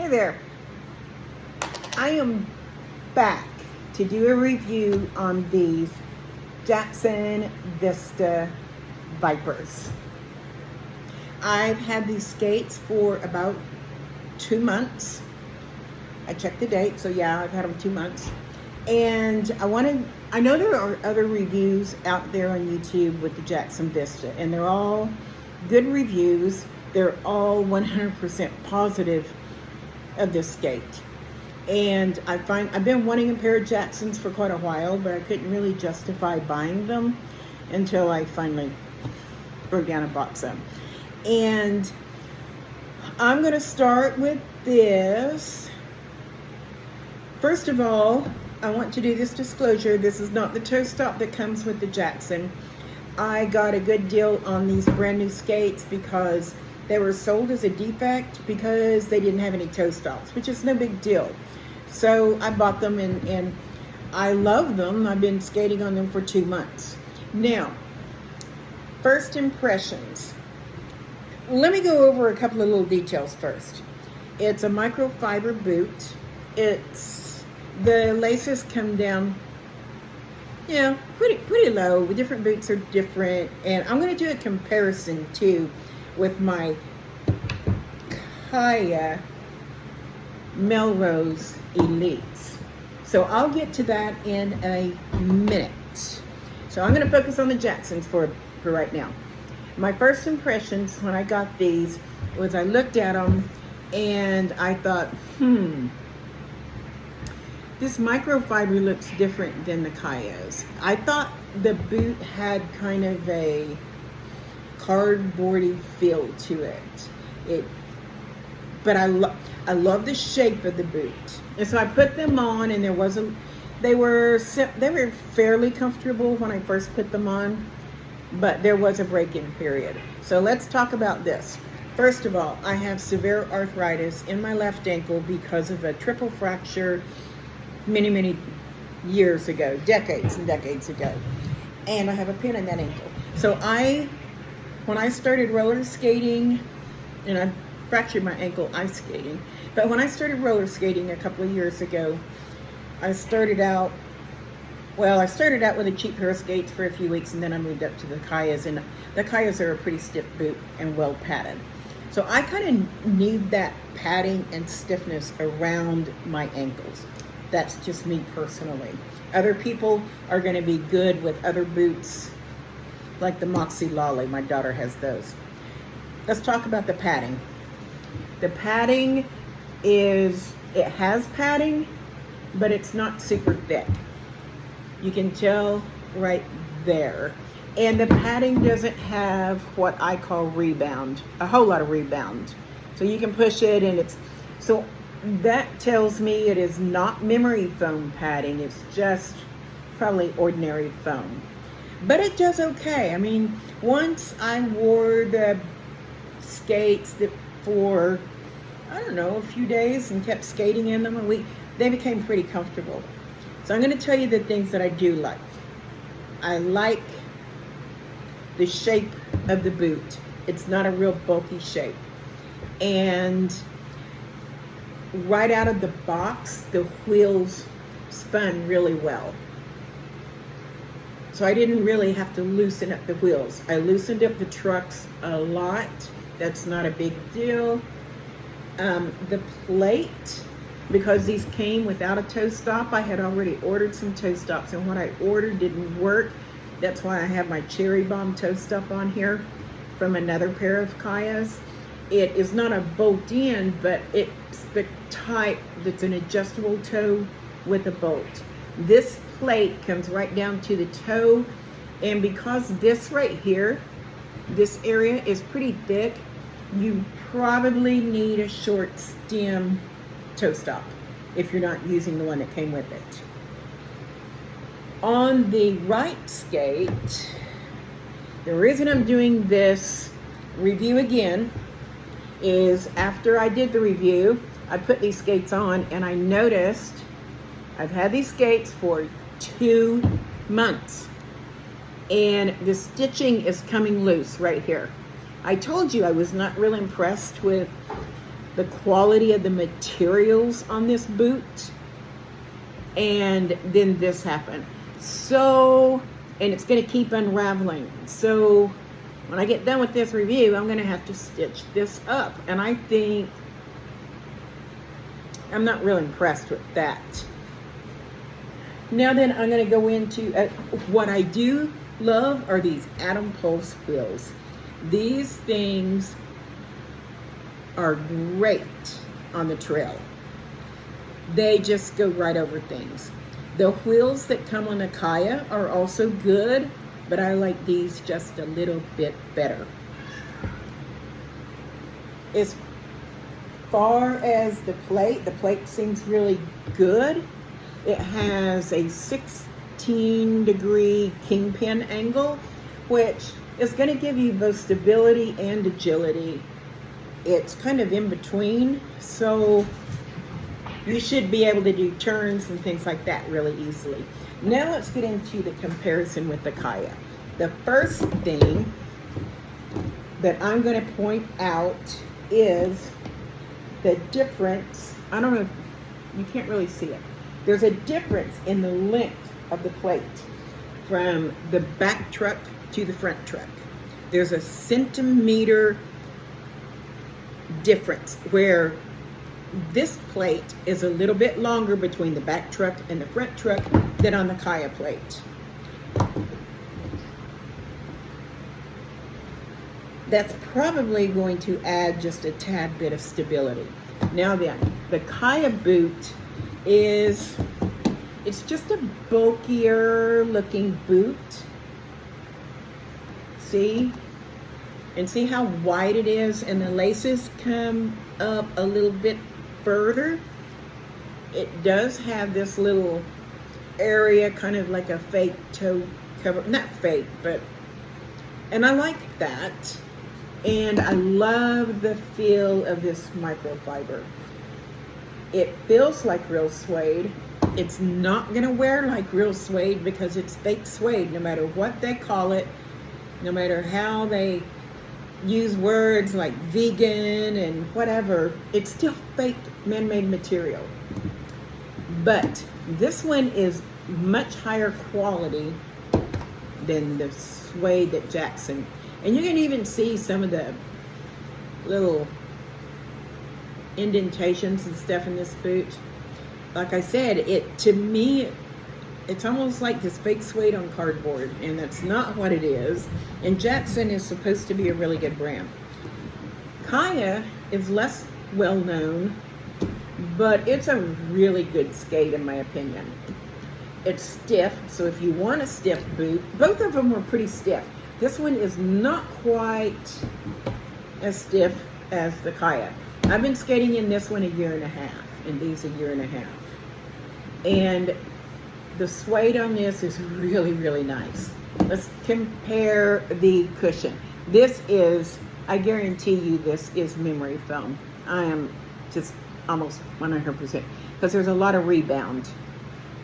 Hey there, I am back to do a review on these Jackson Vista Vipers. I've had these skates for about 2 months. I checked the date, so yeah, I've had them 2 months. And I know there are other reviews out there on YouTube with the Jackson Vista, and they're all good reviews. They're all 100% positive of this skate. And I've been wanting a pair of Jacksons for quite a while, but I couldn't really justify buying them until I finally broke down and bought some. And I'm going to start with this. First of all, I want to do this disclosure. This is not the toe stop that comes with the Jackson. I got a good deal on these brand new skates because they were sold as a defect because they didn't have any toe stops, which is no big deal. So I bought them and I love them. I've been skating on them for 2 months. Now, first impressions. Let me go over a couple of little details first. It's a microfiber boot. The laces come down, pretty low. The different boots are different. And I'm going to do a comparison too with my Chaya Melrose Elites. So I'll get to that in a minute. So I'm going to focus on the Jacksons for right now. My first impressions when I got these was I looked at them and I thought, this microfiber looks different than the Chayas. I thought the boot had kind of a cardboardy feel to it. But I love the shape of the boot. And so I put them on, and they were fairly comfortable when I first put them on, but there was a break-in period. So let's talk about this. First of all, I have severe arthritis in my left ankle because of a triple fracture many years ago, decades and decades ago. And I have a pin in that ankle. So when I started roller skating, and I fractured my ankle ice skating, but when I started roller skating a couple of years ago, I started out with a cheap pair of skates for a few weeks, and then I moved up to the Chayas, and the Chayas are a pretty stiff boot and well padded. So I kind of need that padding and stiffness around my ankles. That's just me personally. Other people are going to be good with other boots, like the Moxie Lolly. My daughter has those. Let's talk about the padding. The padding it has padding, but it's not super thick. You can tell right there. And the padding doesn't have what I call rebound, a whole lot of rebound. So you can push it and so that tells me it is not memory foam padding. It's just probably ordinary foam. But it does okay. I mean, once I wore the skates for, I don't know, a few days and kept skating in them a week, they became pretty comfortable. So I'm going to tell you the things that I do like. I like the shape of the boot. It's not a real bulky shape. And right out of the box, the wheels spun really well. So I didn't really have to loosen up the wheels. I loosened up the trucks a lot. That's not a big deal. The plate, because these came without a toe stop, I had already ordered some toe stops, and what I ordered didn't work. That's why I have my Cherry Bomb toe stop on here from another pair of Chayas. It is not a bolt in, but it's the type that's an adjustable toe with a bolt. This plate comes right down to the toe, and because this right here, this area is pretty thick, you probably need a short stem toe stop if you're not using the one that came with it. On the right skate, the reason I'm doing this review again is after I did the review, I put these skates on and I noticed I've had these skates for 2 months and the stitching is coming loose right here. I told you I was not really impressed with the quality of the materials on this boot, and then this happened. So, and it's going to keep unraveling. So when I get done with this review, I'm going to have to stitch this up, and I think I'm not really impressed with that. Now then, I'm going to go into what I do love are these Atom Pulse wheels. These things are great on the trail. They just go right over things. The wheels that come on the Chaya are also good, but I like these just a little bit better. As far as the plate seems really good. It has a 16-degree kingpin angle, which is going to give you both stability and agility. It's kind of in between, so you should be able to do turns and things like that really easily. Now let's get into the comparison with the Chaya. The first thing that I'm going to point out is the difference. I don't know if you can't really see it. There's a difference in the length of the plate from the back truck to the front truck. There's a centimeter difference where this plate is a little bit longer between the back truck and the front truck than on the Chaya plate. That's probably going to add just a tad bit of stability. Now then, the Chaya boot it's just a bulkier looking boot. See? And see how wide it is, and the laces come up a little bit further. It does have this little area, kind of like a fake toe cover, not fake, but, and I like that. And I love the feel of this microfiber. It feels like real suede. It's not gonna wear like real suede because it's fake suede, no matter what they call it, no matter how they use words like vegan and whatever, it's still fake man-made material. But this one is much higher quality than the suede at Jackson. And you can even see some of the little indentations and stuff in this boot. Like I said, to me, it's almost like this fake suede on cardboard, and that's not what it is. And Jackson is supposed to be a really good brand. Chaya is less well known, but it's a really good skate in my opinion. It's stiff, so if you want a stiff boot, both of them are pretty stiff. This one is not quite as stiff as the Chaya. I've been skating in this one 1.5 years, and these 1.5 years. And the suede on this is really, really nice. Let's compare the cushion. This is, I guarantee you this is memory foam. I am just almost 100%, because there's a lot of rebound.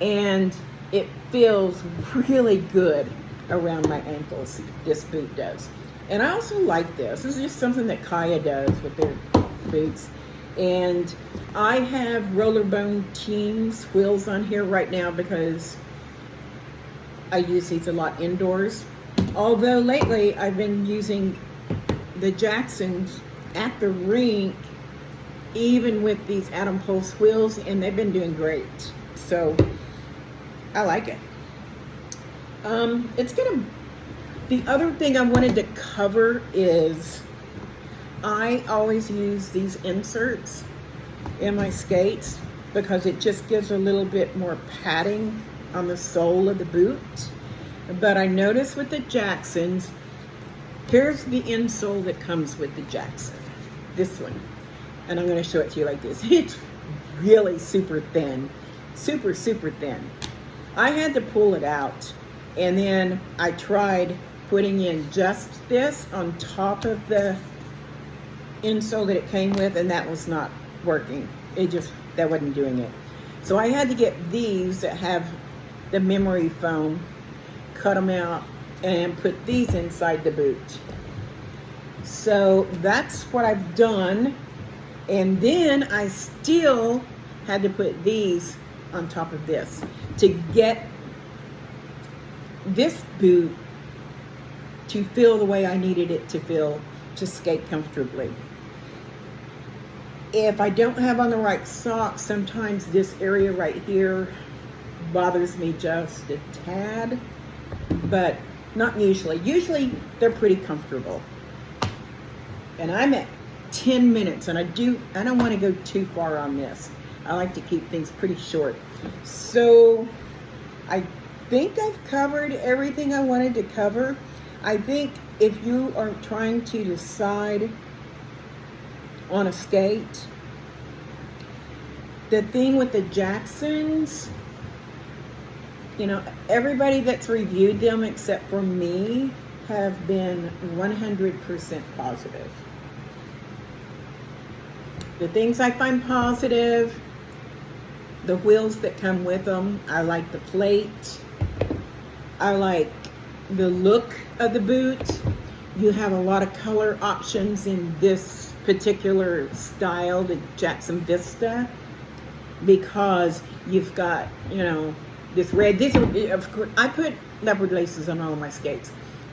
And it feels really good around my ankles, this boot does. And I also like this. This is just something that Chaya does with their boots. And I have Rollerbone Teens wheels on here right now because I use these a lot indoors. Although lately I've been using the Jacksons at the rink, even with these Atom Pulse wheels, and they've been doing great. So I like it. The other thing I wanted to cover is I always use these inserts in my skates because it just gives a little bit more padding on the sole of the boot. But I noticed with the Jacksons, here's the insole that comes with the Jackson, this one. And I'm going to show it to you like this. It's really super thin, super, super thin. I had to pull it out, and then I tried putting in just this on top of the insole that it came with, and that was not working. That wasn't doing it. So I had to get these that have the memory foam, cut them out, and put these inside the boot. So that's what I've done. And then I still had to put these on top of this to get this boot to feel the way I needed it to feel to skate comfortably. If I don't have on the right socks, sometimes this area right here bothers me just a tad, but not usually. Usually they're pretty comfortable. And I'm at 10 minutes and I don't want to go too far on this. I like to keep things pretty short. So I think I've covered everything I wanted to cover. I think if you are trying to decide on a skate, the thing with the Jacksons, you know, everybody that's reviewed them except for me have been 100% positive. The things I find positive, the wheels that come with them, I like the plate, I like the look of the boot. You have a lot of color options in this particular style, the Jackson Vista, because you've got, you know, this red. These are, of course, I put leopard laces on all of my skates.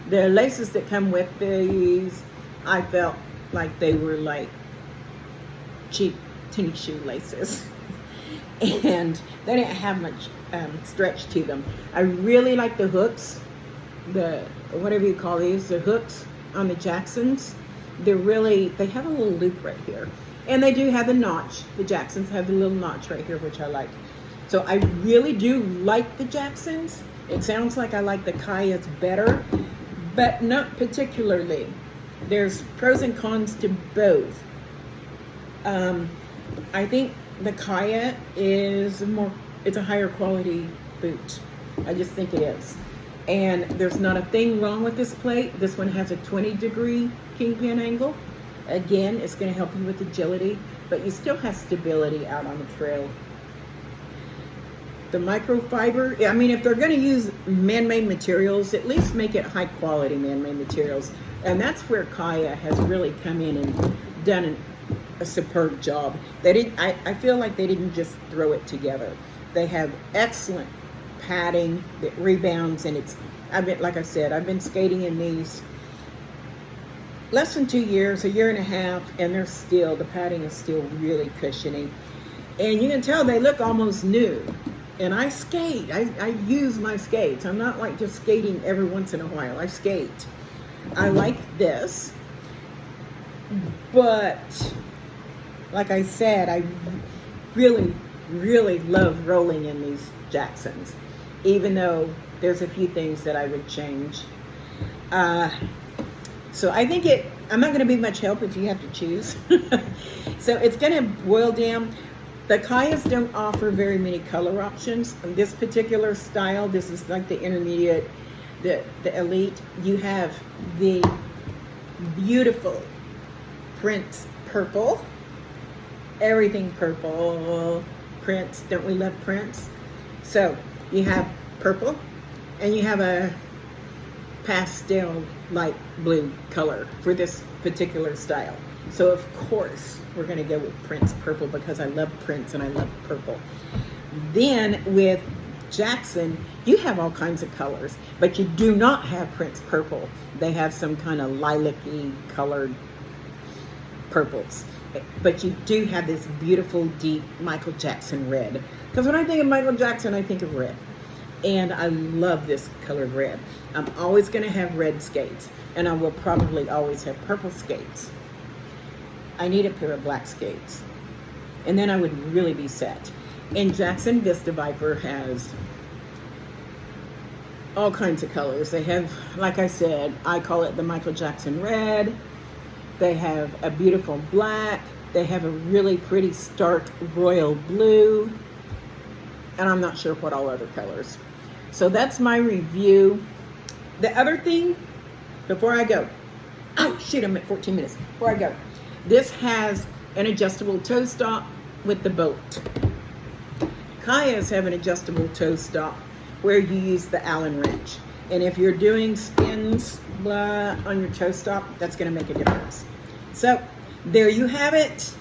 The laces that come with these, I felt like they were like cheap tennis shoe laces. And they didn't have much stretch to them. I really like the hooks, the whatever you call these, the hooks on the Jacksons. They have a little loop right here. And they do have the notch. The Jacksons have the little notch right here, which I like. So I really do like the Jacksons. It sounds like I like the Chayas better, but not particularly. There's pros and cons to both. I think the Chaya is it's a higher quality boot. I just think it is. And there's not a thing wrong with this plate. This one has a 20-degree kingpin angle. Again, it's going to help you with agility, but you still have stability out on the trail. The microfiber, I mean, if they're going to use man-made materials, at least make it high-quality man-made materials. And that's where Chaya has really come in and done a superb job. I feel like they didn't just throw it together. They have excellent padding that rebounds, and like I said, I've been skating in these less than 2 years, a year and a half, and the padding is still really cushiony. And you can tell they look almost new. And I skate, I use my skates. I'm not like just skating every once in a while. I skate. I like this, but like I said, I really, really love rolling in these Jacksons, even though there's a few things that I would change. So I think I'm not going to be much help if you have to choose. So it's going to boil down. The Chayas don't offer very many color options. In this particular style, this is like the intermediate, the elite. You have the beautiful Prince purple. Everything purple. Prince, don't we love Prince? So you have purple, and you have a pastel light blue color for this particular style. So of course we're going to go with Prince purple because I love Prince and I love purple. Then with Jackson, you have all kinds of colors, but you do not have Prince purple. They have some kind of lilac-y colored purples. But you do have this beautiful, deep Michael Jackson red. Because when I think of Michael Jackson, I think of red. And I love this colored red. I'm always going to have red skates. And I will probably always have purple skates. I need a pair of black skates. And then I would really be set. And Jackson Vista Viper has all kinds of colors. They have, like I said, I call it the Michael Jackson red. They have a beautiful black. They have a really pretty stark royal blue. And I'm not sure what all other colors. So that's my review. The other thing, before I go, oh shoot, I'm at 14 minutes. Before I go, this has an adjustable toe stop with the bolt. Chayas have an adjustable toe stop where you use the Allen wrench. And if you're doing spins on your toe stop, that's going to make a difference. So there you have it.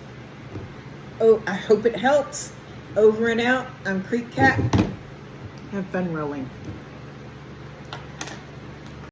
Oh, I hope it helps. Over and out. I'm Creek Cat. Have fun rolling.